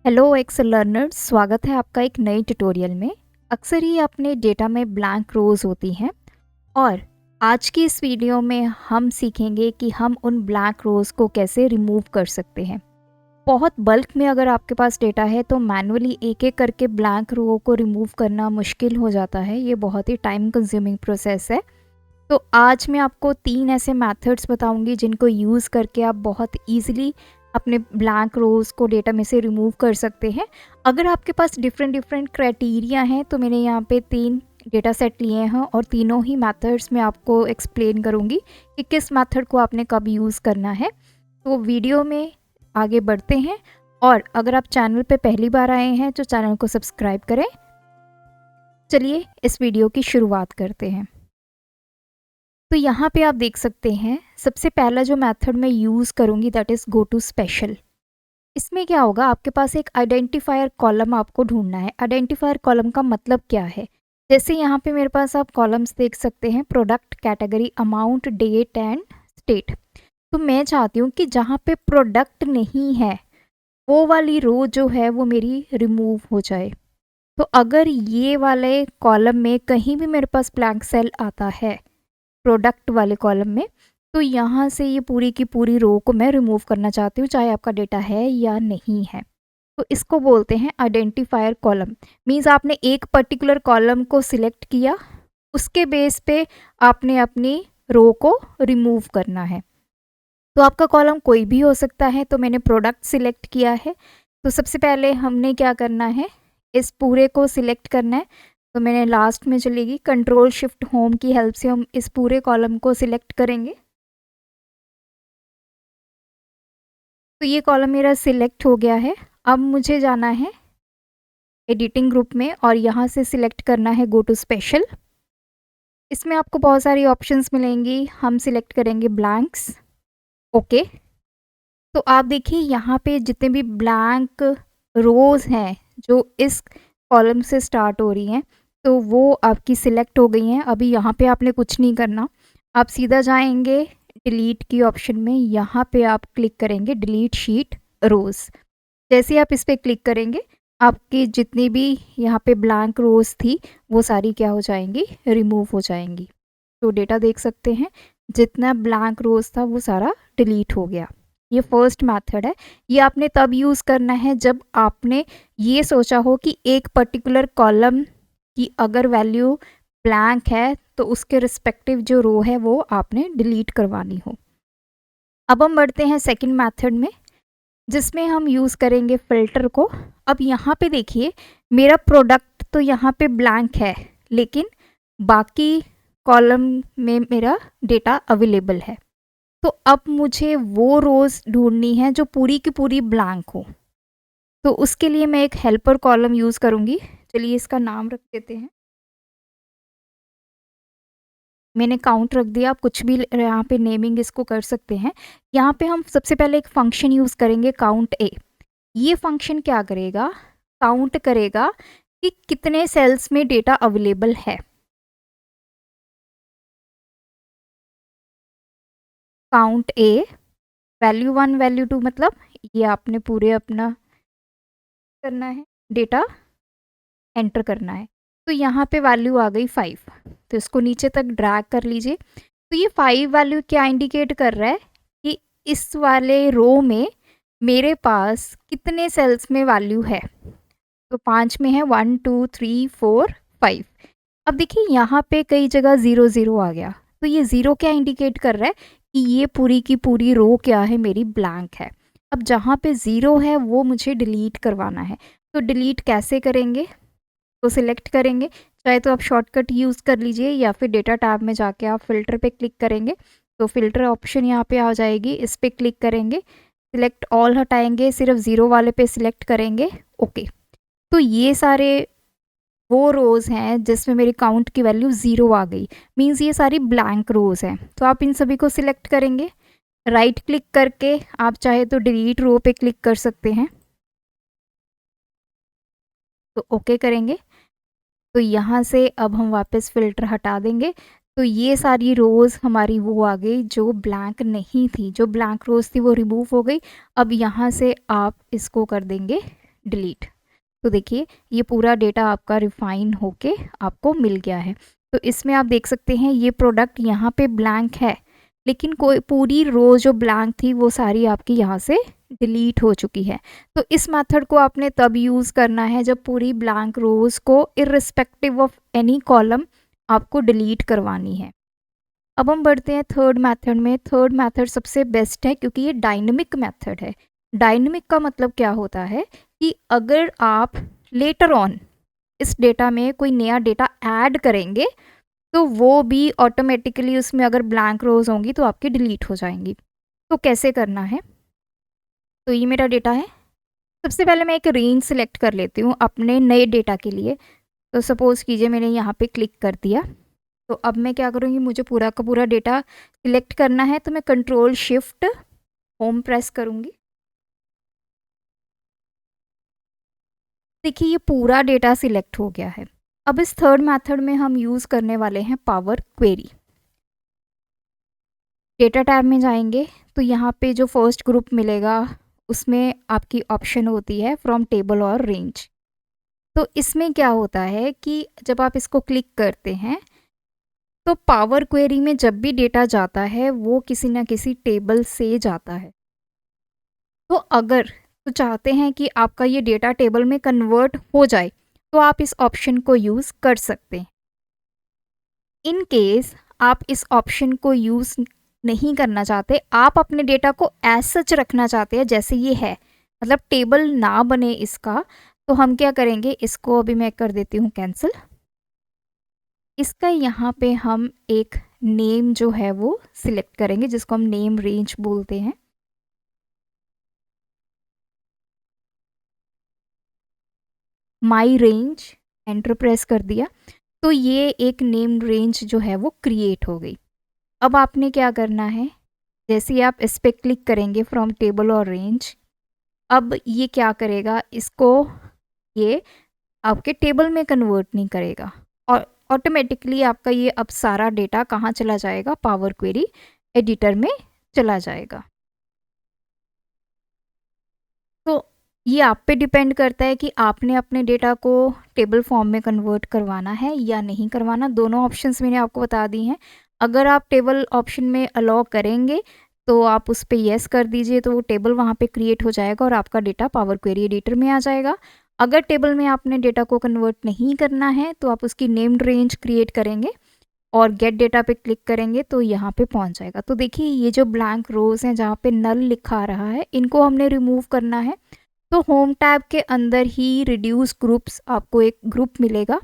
Hello Excel learners, स्वागत है आपका एक नए ट्यूटोरियल में। अक्सर ही अपने डेटा में ब्लैंक रोज़ होती हैं और आज की इस वीडियो में हम सीखेंगे कि हम उन ब्लैंक रोज़ को कैसे रिमूव कर सकते हैं। बहुत बल्क में अगर आपके पास डेटा है तो मैनुअली एक एक करके ब्लैंक रो को रिमूव करना मुश्किल हो जाता है। ये बहुत ही टाइम कंज्यूमिंग प्रोसेस है। तो आज मैं आपको 3 ऐसे मेथड्स बताऊंगी जिनको यूज़ करके आप बहुत ईजिली अपने ब्लैंक रोज़ को डेटा में से रिमूव कर सकते हैं। अगर आपके पास डिफरेंट डिफरेंट क्राइटेरिया हैं तो मैंने यहाँ पे 3 डेटा सेट लिए हैं और तीनों ही मेथड्स मैं आपको एक्सप्लेन करूँगी कि किस मेथड को आपने कब यूज़ करना है। तो वीडियो में आगे बढ़ते हैं और अगर आप चैनल पे पहली बार आए हैं तो चैनल को सब्सक्राइब करें। चलिए इस वीडियो की शुरुआत करते हैं। तो यहाँ पे आप देख सकते हैं सबसे पहला जो मेथड मैं यूज़ करूँगी that is go to special. इसमें क्या होगा, आपके पास एक आइडेंटिफायर कॉलम आपको ढूंढना है। आइडेंटिफायर कॉलम का मतलब क्या है, जैसे यहाँ पे मेरे पास आप कॉलम्स देख सकते हैं, product, category, amount, date and state. तो मैं चाहती हूँ कि जहाँ पे प्रोडक्ट नहीं है वो वाली रो जो है वो मेरी रिमूव हो जाए। तो अगर ये वाले कॉलम में कहीं भी मेरे पास ब्लैंक सेल आता है प्रोडक्ट वाले कॉलम में, तो यहाँ से ये पूरी की पूरी रो को मैं रिमूव करना चाहती हूँ, चाहे आपका डेटा है या नहीं है। तो इसको बोलते हैं आइडेंटिफायर कॉलम। मीन्स आपने एक पर्टिकुलर कॉलम को सिलेक्ट किया, उसके बेस पे आपने अपनी रो को रिमूव करना है। तो आपका कॉलम कोई भी हो सकता है। तो मैंने प्रोडक्ट सिलेक्ट किया है। तो सबसे पहले हमने क्या करना है, इस पूरे को सिलेक्ट करना है। तो मैंने लास्ट में चलेगी, कंट्रोल शिफ्ट होम की हेल्प से हम इस पूरे कॉलम को सिलेक्ट करेंगे। तो ये कॉलम मेरा सिलेक्ट हो गया है। अब मुझे जाना है एडिटिंग ग्रुप में और यहाँ से सिलेक्ट करना है गो टू स्पेशल। इसमें आपको बहुत सारी ऑप्शंस मिलेंगी, हम सिलेक्ट करेंगे ब्लैंक्स। ओके। तो आप देखिए यहाँ पे जितने भी ब्लैंक रोज़ हैं जो इस कॉलम से स्टार्ट हो रही हैं, तो वो आपकी सिलेक्ट हो गई हैं। अभी यहाँ पे आपने कुछ नहीं करना, आप सीधा जाएंगे डिलीट की ऑप्शन में। यहाँ पे आप क्लिक करेंगे डिलीट शीट रोज़। जैसे आप इस पर क्लिक करेंगे, आपकी जितनी भी यहाँ पे ब्लैंक रोज़ थी वो सारी क्या हो जाएंगी, रिमूव हो जाएंगी। तो डेटा देख सकते हैं, जितना ब्लैंक रोज़ था वो सारा डिलीट हो गया। ये फर्स्ट मेथड है। ये आपने तब यूज़ करना है जब आपने ये सोचा हो कि एक पर्टिकुलर कॉलम की अगर वैल्यू ब्लैंक है तो उसके रिस्पेक्टिव जो रो है वो आपने डिलीट करवानी हो। अब हम बढ़ते हैं सेकंड मेथड में, जिसमें हम यूज़ करेंगे फ़िल्टर को। अब यहाँ पे देखिए, मेरा प्रोडक्ट तो यहाँ पे ब्लैंक है, लेकिन बाकी कॉलम में मेरा डेटा अवेलेबल है। तो अब मुझे वो रोज़ ढूंढनी है जो पूरी की पूरी ब्लैंक हो। तो उसके लिए मैं एक हेल्पर कॉलम यूज़ करूँगी। चलिए इसका नाम रख देते हैं, मैंने काउंट रख दिया। आप कुछ भी यहाँ पे नेमिंग इसको कर सकते हैं। यहाँ पे हम सबसे पहले एक फंक्शन यूज़ करेंगे काउंट ए। ये फंक्शन क्या करेगा, काउंट करेगा कि कितने सेल्स में डेटा अवेलेबल है। काउंट ए, वैल्यू 1 वैल्यू 2, मतलब ये आपने पूरे अपना करना है, डेटा एंटर करना है। तो यहाँ पे वैल्यू आ गई 5, तो इसको नीचे तक ड्रैग कर लीजिए। तो ये 5 वैल्यू क्या इंडिकेट कर रहा है कि इस वाले रो में मेरे पास कितने सेल्स में वैल्यू है। तो 5 में है 1 2 3 4 5। अब देखिए यहाँ पे कई जगह 0 0 आ गया। तो ये 0 क्या इंडिकेट कर रहा है कि ये पूरी की पूरी रो क्या है, मेरी ब्लैंक है। अब जहाँ पे 0 है वो मुझे डिलीट करवाना है। तो डिलीट कैसे करेंगे, तो सिलेक्ट करेंगे, चाहे तो आप शॉर्टकट यूज़ कर लीजिए या फिर डेटा टैब में जाके आप फ़िल्टर पे क्लिक करेंगे तो फ़िल्टर ऑप्शन यहाँ पे आ जाएगी, इस पर क्लिक करेंगे, सिलेक्ट ऑल हटाएंगे, सिर्फ 0 वाले पे सिलेक्ट करेंगे। ओके। तो ये सारे वो रोज़ हैं जिसमें मेरी काउंट की वैल्यू 0 आ गई, मीन्स ये सारी ब्लैंक रोज़ हैं। तो आप इन सभी को सिलेक्ट करेंगे, राइट क्लिक करके आप चाहे तो डिलीट रो पे क्लिक कर सकते हैं। तो ओके करेंगे। तो यहाँ से अब हम वापस फ़िल्टर हटा देंगे। तो ये सारी रोज़ हमारी वो आ गई जो ब्लैंक नहीं थी, जो ब्लैंक रोज़ थी वो रिमूव हो गई। अब यहाँ से आप इसको कर देंगे डिलीट। तो देखिए ये पूरा डेटा आपका रिफाइन होके आपको मिल गया है। तो इसमें आप देख सकते हैं ये प्रोडक्ट यहाँ पे ब्लैंक है, लेकिन कोई पूरी रो जो ब्लैंक थी वो सारी आपकी यहाँ से डिलीट हो चुकी है। तो इस मेथड को आपने तब यूज़ करना है जब पूरी ब्लैंक रोज को इर्रिस्पेक्टिव ऑफ एनी कॉलम आपको डिलीट करवानी है। अब हम बढ़ते हैं थर्ड मेथड में। थर्ड मेथड सबसे बेस्ट है क्योंकि ये डायनेमिक मेथड है। डायनेमिक का मतलब क्या होता है कि अगर आप लेटर ऑन इस डेटा में कोई नया डेटा ऐड करेंगे तो वो भी ऑटोमेटिकली उसमें अगर ब्लैंक रोज होंगी तो आपकी डिलीट हो जाएंगी। तो कैसे करना है? तो ये मेरा डेटा है। सबसे पहले मैं एक रेंज सेलेक्ट कर लेती हूँ अपने नए डेटा के लिए। तो सपोज़ कीजिए मैंने यहाँ पे क्लिक कर दिया। तो अब मैं क्या करूँगी, मुझे पूरा का पूरा डेटा सिलेक्ट करना है, तो मैं कंट्रोल शिफ्ट होम प्रेस करूँगी। देखिए ये पूरा डेटा सिलेक्ट हो गया है। अब इस थर्ड मेथड में हम यूज़ करने वाले हैं पावर क्वेरी। डेटा टैब में जाएंगे तो यहाँ पे जो फर्स्ट ग्रुप मिलेगा उसमें आपकी ऑप्शन होती है फ्रॉम टेबल और रेंज। तो इसमें क्या होता है कि जब आप इसको क्लिक करते हैं तो पावर क्वेरी में जब भी डेटा जाता है वो किसी ना किसी टेबल से जाता है। तो अगर तो चाहते हैं कि आपका ये डेटा टेबल में कन्वर्ट हो जाए तो आप इस ऑप्शन को यूज़ कर सकते हैं। इन केस आप इस ऑप्शन को यूज़ नहीं करना चाहते, आप अपने डेटा को एज सच रखना चाहते हैं जैसे ये है, मतलब टेबल ना बने इसका, तो हम क्या करेंगे, इसको अभी मैं कर देती हूँ कैंसिल। इसका यहाँ पे हम एक नेम जो है वो सिलेक्ट करेंगे जिसको हम नेम रेंज बोलते हैं। माई रेंज एंटर प्रेस कर दिया तो ये एक नेम रेंज जो है वो क्रिएट हो गई। अब आपने क्या करना है, जैसे ही आप इस पर क्लिक करेंगे फ्रॉम टेबल और रेंज, अब ये क्या करेगा, इसको ये आपके टेबल में कन्वर्ट नहीं करेगा और ऑटोमेटिकली आपका ये अब सारा डेटा कहाँ चला जाएगा, पावर क्वेरी एडिटर में चला जाएगा। तो ये आप पे डिपेंड करता है कि आपने अपने डेटा को टेबल फॉर्म में कन्वर्ट करवाना है या नहीं करवाना। दोनों ऑप्शंस मैंने आपको बता दी हैं। अगर आप टेबल ऑप्शन में अलाउ करेंगे तो आप उस पर येस कर दीजिए, तो वो टेबल वहाँ पे क्रिएट हो जाएगा और आपका डेटा पावर क्वेरी एडिटर में आ जाएगा। अगर टेबल में आपने डेटा को कन्वर्ट नहीं करना है तो आप उसकी नेम्ड रेंज क्रिएट करेंगे और गेट डेटा पे क्लिक करेंगे तो यहाँ पे पहुँच जाएगा। तो देखिए ये जो ब्लैंक रोज हैं जहाँ पे नल लिखा आ रहा है, इनको हमने रिमूव करना है। तो होम टैब के अंदर ही रिड्यूस ग्रुप्स आपको एक ग्रुप मिलेगा,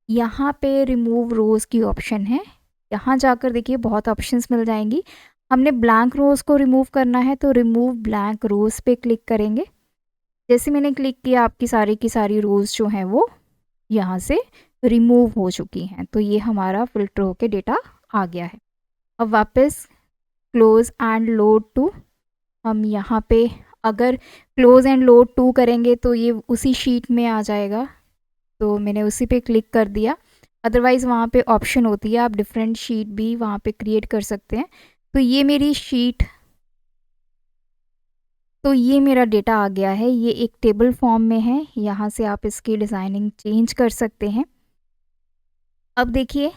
यहाँ पे रिमूव रोज़ की ऑप्शन है। यहाँ जाकर देखिए बहुत ऑप्शंस मिल जाएंगी। हमने ब्लैंक रोज़ को रिमूव करना है तो रिमूव ब्लैंक रोज़ पे क्लिक करेंगे। जैसे मैंने क्लिक किया आपकी की सारी रोज़ जो हैं वो यहाँ से रिमूव हो चुकी हैं। तो ये हमारा फिल्टर होके डेटा आ गया है। अब वापस क्लोज एंड लोड टू, हम यहाँ पे अगर क्लोज एंड लोड टू करेंगे तो ये उसी शीट में आ जाएगा, तो मैंने उसी पे क्लिक कर दिया। अदरवाइज़ वहाँ पे ऑप्शन होती है, आप डिफरेंट शीट भी वहाँ पे क्रिएट कर सकते हैं। तो ये मेरी शीट, तो ये मेरा डेटा आ गया है, ये एक टेबल फॉर्म में है। यहाँ से आप इसकी डिज़ाइनिंग चेंज कर सकते हैं। अब देखिए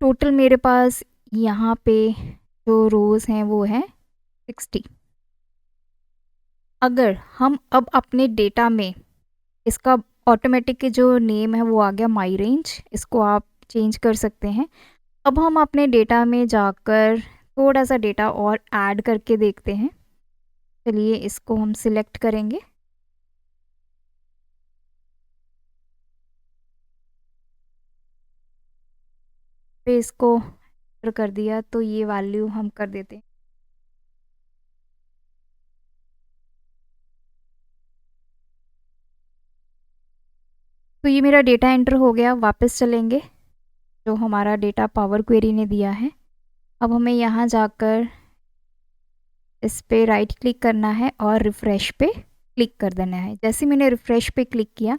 टोटल मेरे पास यहाँ पे जो रोज़ हैं वो हैं 60। अगर हम अब अपने डेटा में इसका ऑटोमेटिक जो नेम है वो आ गया माई रेंज, इसको आप चेंज कर सकते हैं। अब हम अपने डेटा में जाकर थोड़ा सा डेटा और ऐड करके देखते हैं। चलिए इसको हम सिलेक्ट करेंगे। पे इसको एंटर कर दिया तो ये वैल्यू हम कर देते हैं। तो ये मेरा डेटा एंटर हो गया। वापस चलेंगे, जो हमारा डेटा पावर क्वेरी ने दिया है। अब हमें यहाँ जाकर इस पे राइट क्लिक करना है और रिफ़्रेश पे क्लिक कर देना है। जैसे मैंने रिफ़्रेश पे क्लिक किया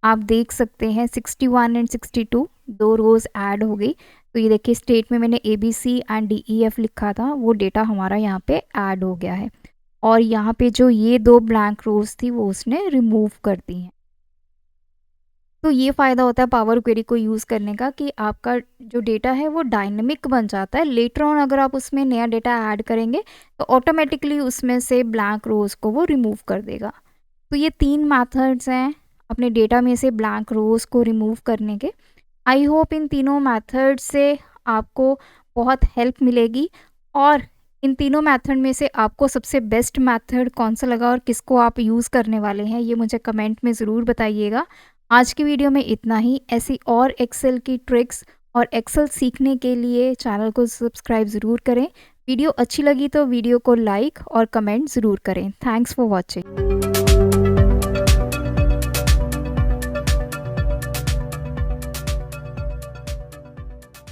आप देख सकते हैं 61 एंड 62 दो रोज़ ऐड हो गई। तो ये देखिए स्टेट में मैंने ABC एंड DEF लिखा था, वो डेटा हमारा यहाँ पे ऐड हो गया है। और यहाँ पे जो ये 2 ब्लैंक रोज़ थी वो उसने रिमूव कर दी हैं। तो ये फ़ायदा होता है पावर क्वेरी को यूज़ करने का कि आपका जो डेटा है वो डायनेमिक बन जाता है। लेटर ऑन अगर आप उसमें नया डेटा ऐड करेंगे तो ऑटोमेटिकली उसमें से ब्लैंक रोज़ को वो रिमूव कर देगा। तो ये 3 मेथड्स हैं अपने डेटा में से ब्लैंक रोज़ को रिमूव करने के। आई होप इन तीनों मेथड से आपको बहुत हेल्प मिलेगी, और इन तीनों मेथड में से आपको सबसे बेस्ट मेथड कौन सा लगा और किसको आप यूज़ करने वाले हैं, ये मुझे कमेंट में ज़रूर बताइएगा। आज की वीडियो में इतना ही। ऐसी और एक्सेल की ट्रिक्स और एक्सेल सीखने के लिए चैनल को सब्सक्राइब ज़रूर करें। वीडियो अच्छी लगी तो वीडियो को लाइक और कमेंट ज़रूर करें। Thanks for watching.